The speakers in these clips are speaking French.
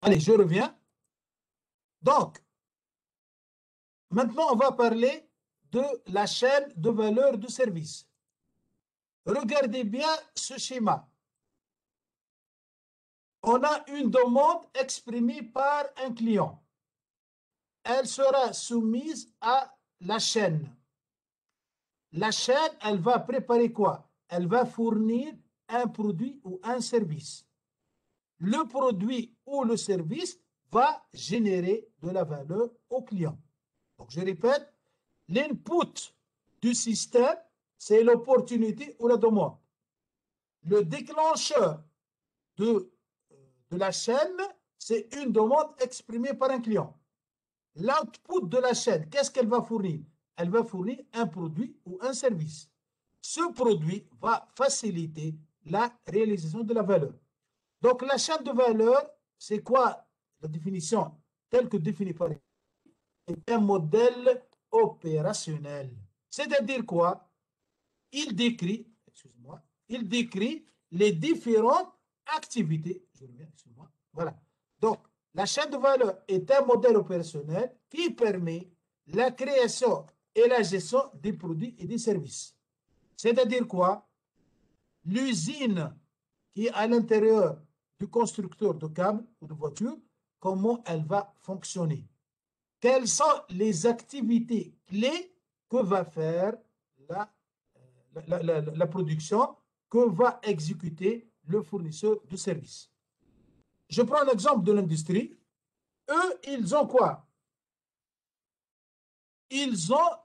Allez, je reviens. Donc, maintenant, on va parler de la chaîne de valeur de service. Regardez bien ce schéma. On a une demande exprimée par un client. Elle sera soumise à la chaîne. La chaîne, elle va préparer quoi? Elle va fournir un produit ou un service. Le produit ou le service va générer de la valeur au client. Donc, je répète, l'input du système, c'est l'opportunité ou la demande. Le déclencheur de la chaîne, c'est une demande exprimée par un client. L'output de la chaîne, qu'est-ce qu'elle va fournir? Elle va fournir un produit ou un service. Ce produit va faciliter la réalisation de la valeur. Donc, la chaîne de valeur, c'est quoi la définition telle que définie par un modèle opérationnel. C'est-à-dire quoi? Il décrit, excusez-moi, il décrit les différentes activités. Je reviens, excusez-moi. Voilà. Donc, la chaîne de valeur est un modèle opérationnel qui permet la création et la gestion des produits et des services. C'est-à-dire quoi? L'usine qui est à l'intérieur du constructeur de câbles ou de voitures, comment elle va fonctionner? Quelles sont les activités clés que va faire la production, que va exécuter le fournisseur de service? Je prends l'exemple de l'industrie. Eux, ils ont quoi? Ils ont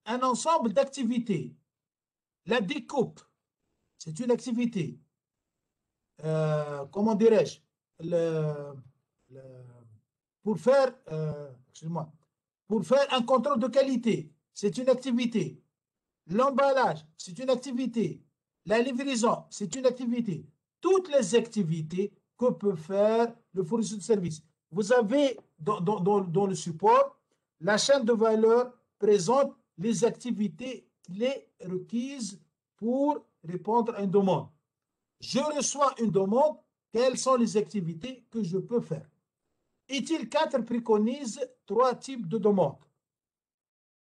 un ensemble d'activités. La découpe, c'est une activité. Comment dirais-je? Le, le, pour faire, excuse-moi, pour faire un contrôle de qualité, c'est une activité. L'emballage, c'est une activité. La livraison, c'est une activité. Toutes les activités que peut faire le fournisseur de service. Vous avez dans le support, la chaîne de valeur présente les activités clés requises pour répondre à une demande. Je reçois une demande, quelles sont les activités que je peux faire? ITIL 4 préconise 3 types de demandes.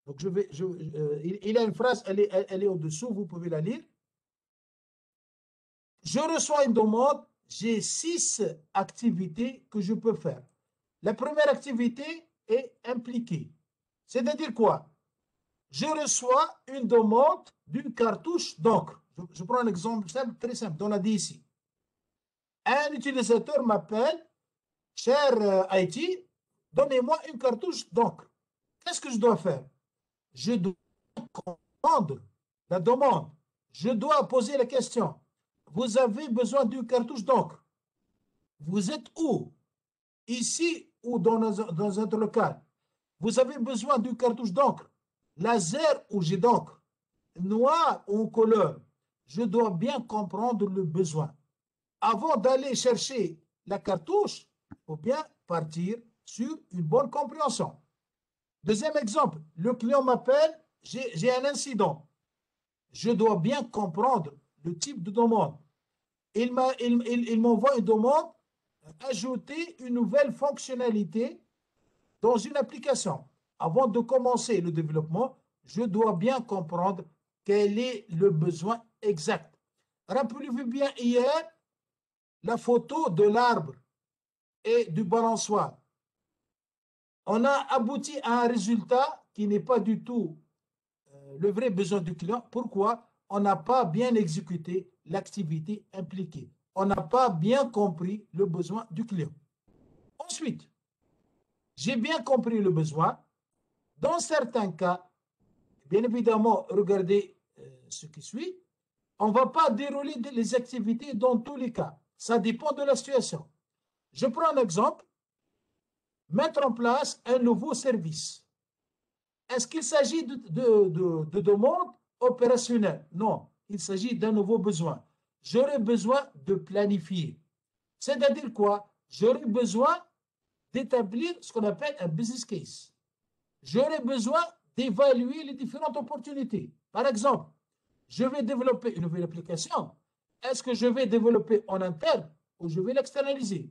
Donc, il y a une phrase, elle est au-dessous, vous pouvez la lire. Je reçois une demande, j'ai 6 activités que je peux faire. La première activité est impliquée. C'est-à-dire quoi? Je reçois une demande d'une cartouche d'encre. Je prends un exemple simple, très simple, on l'a dit ici. Un utilisateur m'appelle, cher IT, donnez-moi une cartouche d'encre. Qu'est-ce que je dois faire? Je dois comprendre la demande. Je dois poser la question. Vous avez besoin d'une cartouche d'encre. Vous êtes où? Ici ou dans un local? Vous avez besoin d'une cartouche d'encre. Laser ou jet d'encre? Noir ou couleur? Je dois bien comprendre le besoin. Avant d'aller chercher la cartouche, il faut bien partir sur une bonne compréhension. Deuxième exemple, le client m'appelle, j'ai un incident. Je dois bien comprendre le type de demande. Il m'envoie une demande, ajouter une nouvelle fonctionnalité dans une application. Avant de commencer le développement, je dois bien comprendre quel est le besoin exact. Rappelez-vous bien hier la photo de l'arbre et du balançoire. On a abouti à un résultat qui n'est pas du tout le vrai besoin du client. Pourquoi? On n'a pas bien exécuté l'activité impliquée. On n'a pas bien compris le besoin du client. Ensuite, j'ai bien compris le besoin. Dans certains cas, bien évidemment, regardez ce qui suit. On ne va pas dérouler les activités dans tous les cas. Ça dépend de la situation. Je prends un exemple. Mettre en place un nouveau service. Est-ce qu'il s'agit de demande opérationnelle? Non, il s'agit d'un nouveau besoin. J'aurai besoin de planifier. C'est-à-dire quoi? J'aurai besoin d'établir ce qu'on appelle un business case. J'aurai besoin d'évaluer les différentes opportunités. Par exemple, je vais développer une nouvelle application. Est-ce que je vais développer en interne ou je vais l'externaliser?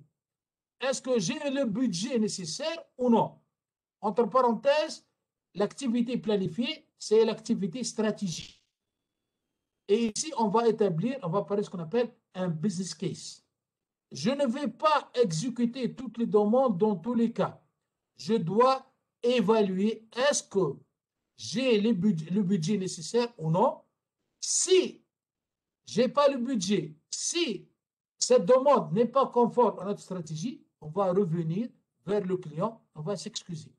est-ce que j'ai le budget nécessaire ou non? Entre parenthèses, l'activité planifiée, c'est l'activité stratégique. Et ici, on va établir, on va parler de ce qu'on appelle un business case. Je ne vais pas exécuter toutes les demandes dans tous les cas. Je dois évaluer est-ce que j'ai le budget nécessaire ou non. Si je n'ai pas le budget, si cette demande n'est pas conforme à notre stratégie, on va revenir vers le client, on va s'excuser.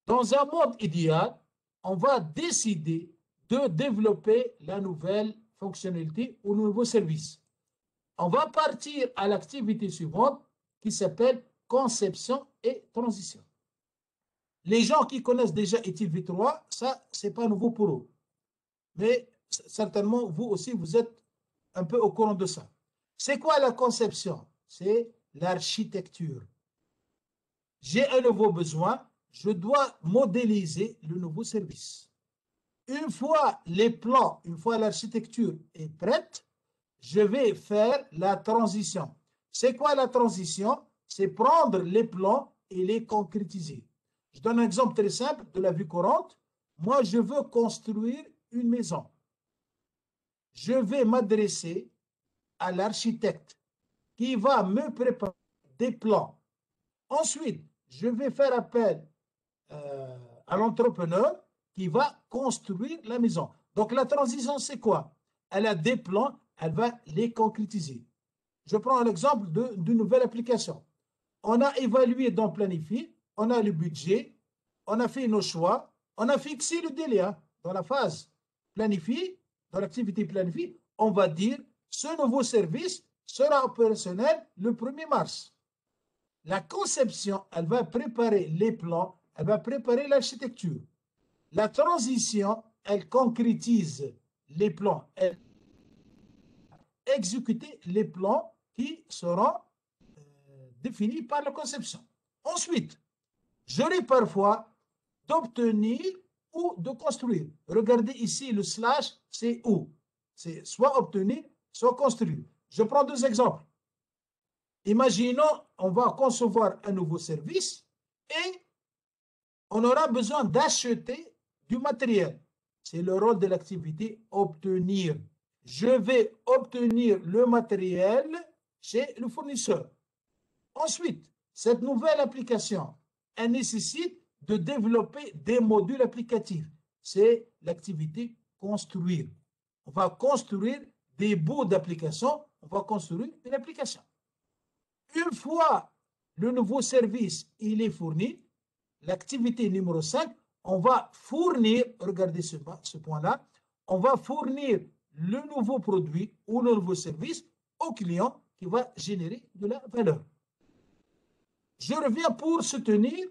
Dans un monde idéal, on va décider de développer la nouvelle fonctionnalité ou le nouveau service. On va partir à l'activité suivante qui s'appelle conception et transition. Les gens qui connaissent déjà ETIL V3, ça, ce n'est pas nouveau pour eux. Mais certainement, vous aussi, vous êtes un peu au courant de ça. C'est quoi la conception? C'est l'architecture. J'ai un nouveau besoin, je dois modéliser le nouveau service. Une fois les plans, une fois l'architecture est prête, je vais faire la transition. C'est quoi la transition? C'est prendre les plans et les concrétiser. Je donne un exemple très simple de la vie courante. Moi, je veux construire une maison. Je vais m'adresser à l'architecte qui va me préparer des plans. Ensuite, je vais faire appel à l'entrepreneur qui va construire la maison. Donc, la transition, c'est quoi? Elle a des plans, elle va les concrétiser. Je prends l'exemple d'une nouvelle application. On a évalué dans Planifié, on a le budget, on a fait nos choix, on a fixé le délai. Dans la phase planifiée, dans l'activité planifiée, on va dire ce nouveau service sera opérationnel le 1er mars. La conception, elle va préparer les plans, elle va préparer l'architecture. La transition, elle concrétise les plans, elle exécute les plans qui seront définis par la conception. Ensuite, j'aurai parfois d'obtenir ou de construire. Regardez ici, le slash, c'est où? C'est soit obtenir, soit construire. Je prends deux exemples. Imaginons, on va concevoir un nouveau service et on aura besoin d'acheter du matériel. C'est le rôle de l'activité obtenir. Je vais obtenir le matériel chez le fournisseur. Ensuite, cette nouvelle application, elle nécessite de développer des modules applicatifs. C'est l'activité construire. On va construire des bouts d'application, on va construire une application. Une fois le nouveau service il est fourni, l'activité numéro 5, on va fournir, regardez ce point-là, on va fournir le nouveau produit ou le nouveau service au client qui va générer de la valeur. Je reviens pour soutenir,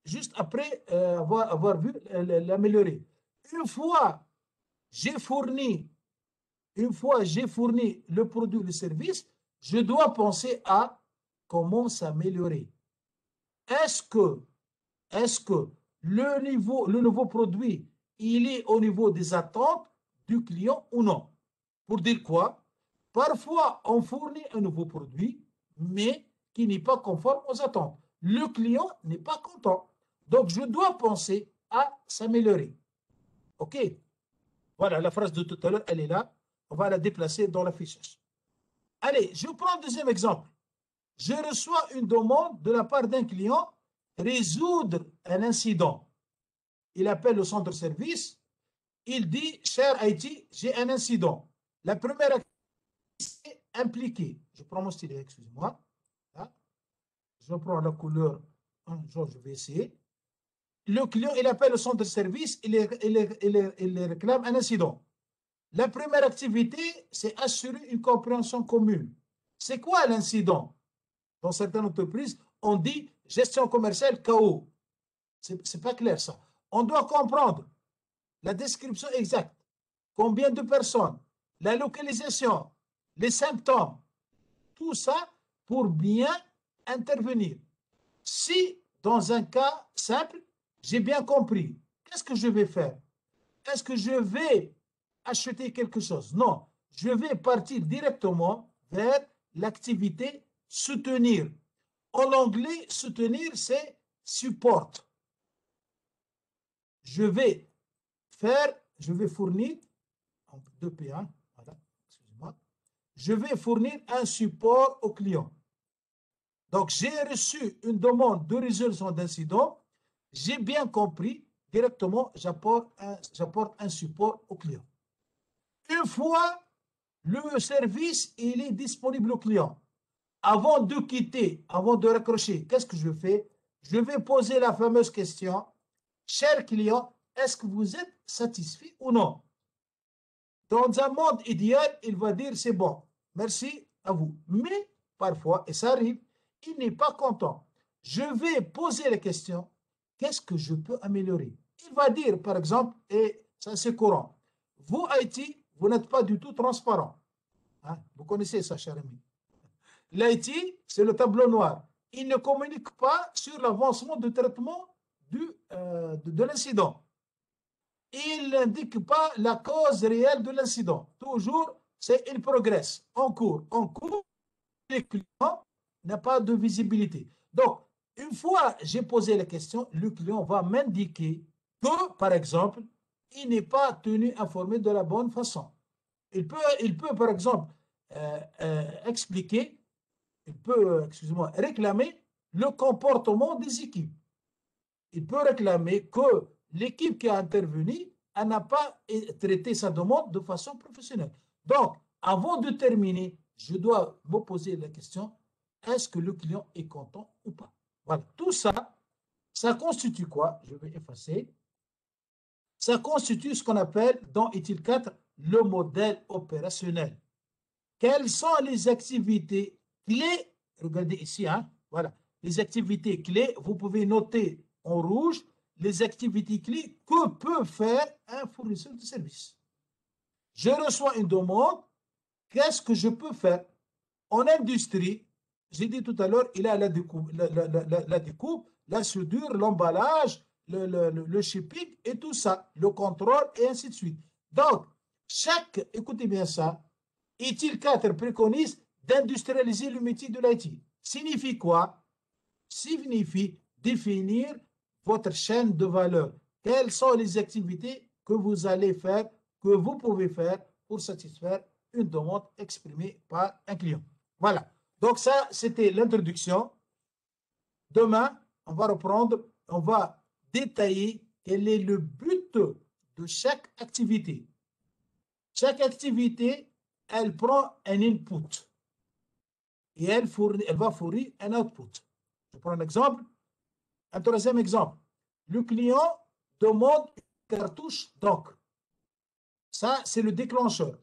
juste après avoir vu l'améliorer. Une fois j'ai fourni le produit ou le service, je dois penser à comment s'améliorer. Est-ce que le nouveau produit, il est au niveau des attentes du client ou non? Pour dire quoi? Parfois, on fournit un nouveau produit, mais qui n'est pas conforme aux attentes. Le client n'est pas content. Donc, je dois penser à s'améliorer. OK? Voilà, la phrase de tout à l'heure, elle est là. On va la déplacer dans l'affichage. Allez, je prends un deuxième exemple. Je reçois une demande de la part d'un client résoudre un incident. Il appelle le centre service. Il dit, cher IT, j'ai un incident. La première activité, c'est impliquer. Je prends mon stylet, excusez-moi. Je prends la couleur. Je vais essayer. Le client, il appelle le centre de service, il réclame un incident. La première activité, c'est assurer une compréhension commune. C'est quoi l'incident? Dans certaines entreprises, on dit gestion commerciale KO. C'est pas clair ça. On doit comprendre la description exacte, combien de personnes, la localisation, les symptômes, tout ça pour bien intervenir. Si, dans un cas simple, j'ai bien compris, qu'est-ce que je vais faire? Est-ce que je vais acheter quelque chose? Non, je vais partir directement vers l'activité soutenir. En anglais, soutenir, c'est support. Je vais fournir, 2P1, voilà, excusez-moi. Je vais fournir un support au client. Donc, j'ai reçu une demande de résolution d'incident. J'ai bien compris, directement, j'apporte un support au client. Une fois le service il est disponible au client, avant de quitter, avant de raccrocher, qu'est-ce que je fais? Je vais poser la fameuse question, cher client, est-ce que vous êtes satisfait ou non? Dans un monde idéal, il va dire c'est bon, merci à vous. Mais parfois, et ça arrive, il n'est pas content. Je vais poser la question, qu'est-ce que je peux améliorer? Il va dire, par exemple, et ça c'est courant, vous, IT, vous n'êtes pas du tout transparent. Hein? Vous connaissez ça, cher ami. L'IT, c'est le tableau noir. Il ne communique pas sur l'avancement de traitement de l'incident. Il n'indique pas la cause réelle de l'incident. Toujours, c'est il progresse en cours. En cours, le client n'a pas de visibilité. Donc, une fois j'ai posé la question, le client va m'indiquer que, par exemple, il n'est pas tenu informé de la bonne façon. Il peut par exemple, expliquer, il peut, excusez-moi, réclamer le comportement des équipes. Il peut réclamer que l'équipe qui a intervenu n'a pas traité sa demande de façon professionnelle. Donc, avant de terminer, je dois me poser la question, est-ce que le client est content ou pas? Voilà, tout ça, ça constitue quoi? Je vais effacer. Ça constitue ce qu'on appelle dans ETIL 4 le modèle opérationnel. Quelles sont les activités clés? Regardez ici, hein, voilà. Les activités clés, vous pouvez noter en rouge les activités clés que peut faire un fournisseur de service. Je reçois une demande, qu'est-ce que je peux faire? En industrie, j'ai dit tout à l'heure, il y a la découpe, la soudure, l'emballage, le shipping et tout ça, le contrôle et ainsi de suite. Donc, écoutez bien ça, ETIL 4 préconise d'industrialiser le métier de l'IT. Signifie quoi? Signifie définir votre chaîne de valeur. Quelles sont les activités que vous allez faire, que vous pouvez faire pour satisfaire une demande exprimée par un client. Voilà. Donc ça, c'était l'introduction. Demain, on va reprendre, on va détailler quel est le but de chaque activité. Chaque activité, elle prend un input et elle va fournir un output. Je prends un exemple. Un troisième exemple. Le client demande une cartouche d'encre. Ça, c'est le déclencheur.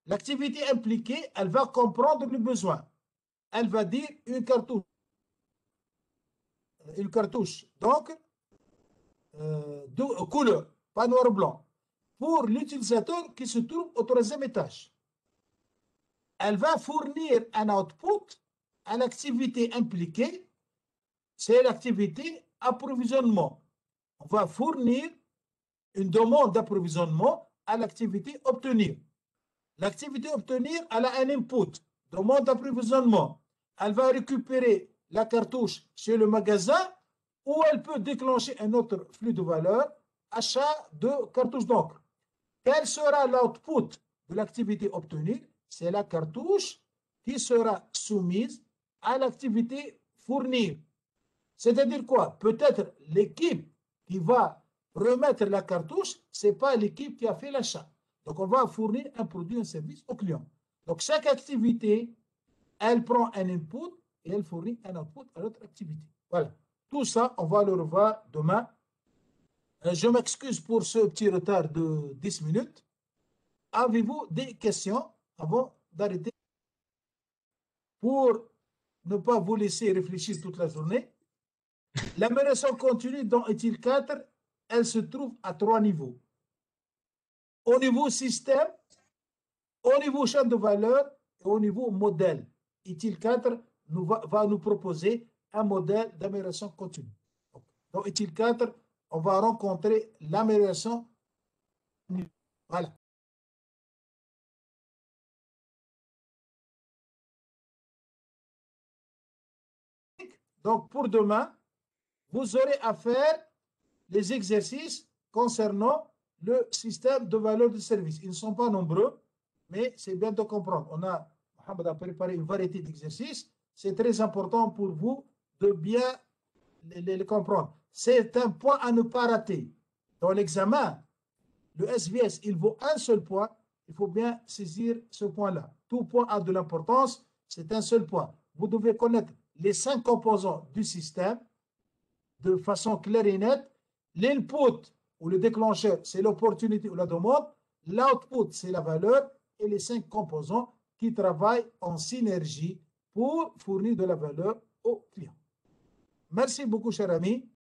L'activité impliquée, elle va comprendre le besoin. Elle va dire une cartouche d'encre de couleur, pas noir ou blanc, pour l'utilisateur qui se trouve au troisième étage. Elle va fournir un output à l'activité impliquée, c'est l'activité approvisionnement. On va fournir une demande d'approvisionnement à l'activité obtenir. L'activité obtenir, elle a un input, demande d'approvisionnement. Elle va récupérer la cartouche chez le magasin ou elle peut déclencher un autre flux de valeur, achat de cartouches d'encre. Quel sera l'output de l'activité obtenue? C'est la cartouche qui sera soumise à l'activité fournir. C'est-à-dire quoi? Peut-être l'équipe qui va remettre la cartouche, ce n'est pas l'équipe qui a fait l'achat. Donc, on va fournir un produit, un service au client. Donc, chaque activité, elle prend un input et elle fournit un output à l'autre activité. Voilà. Tout ça, on va le revoir demain. Je m'excuse pour ce petit retard de 10 minutes. Avez-vous des questions avant d'arrêter pour ne pas vous laisser réfléchir toute la journée? L'amélioration continue dans ETIL 4, elle se trouve à 3 niveaux. Au niveau système, au niveau chaîne de valeur et au niveau modèle. ETIL 4 va nous proposer un modèle d'amélioration continue. Dans ETIL 4, on va rencontrer l'amélioration. Voilà. Donc, pour demain, vous aurez à faire les exercices concernant le système de valeur de service. Ils ne sont pas nombreux, mais c'est bien de comprendre. Mohamed a préparé une variété d'exercices. C'est très important pour vous de bien les comprendre. C'est un point à ne pas rater. Dans l'examen, le SBS, il vaut un seul point. Il faut bien saisir ce point-là. Tout point a de l'importance. C'est un seul point. Vous devez connaître les 5 composants du système de façon claire et nette. L'input ou le déclencheur, c'est l'opportunité ou la demande. L'output, c'est la valeur. Et les 5 composants qui travaillent en synergie pour fournir de la valeur au client. Merci beaucoup, cher ami.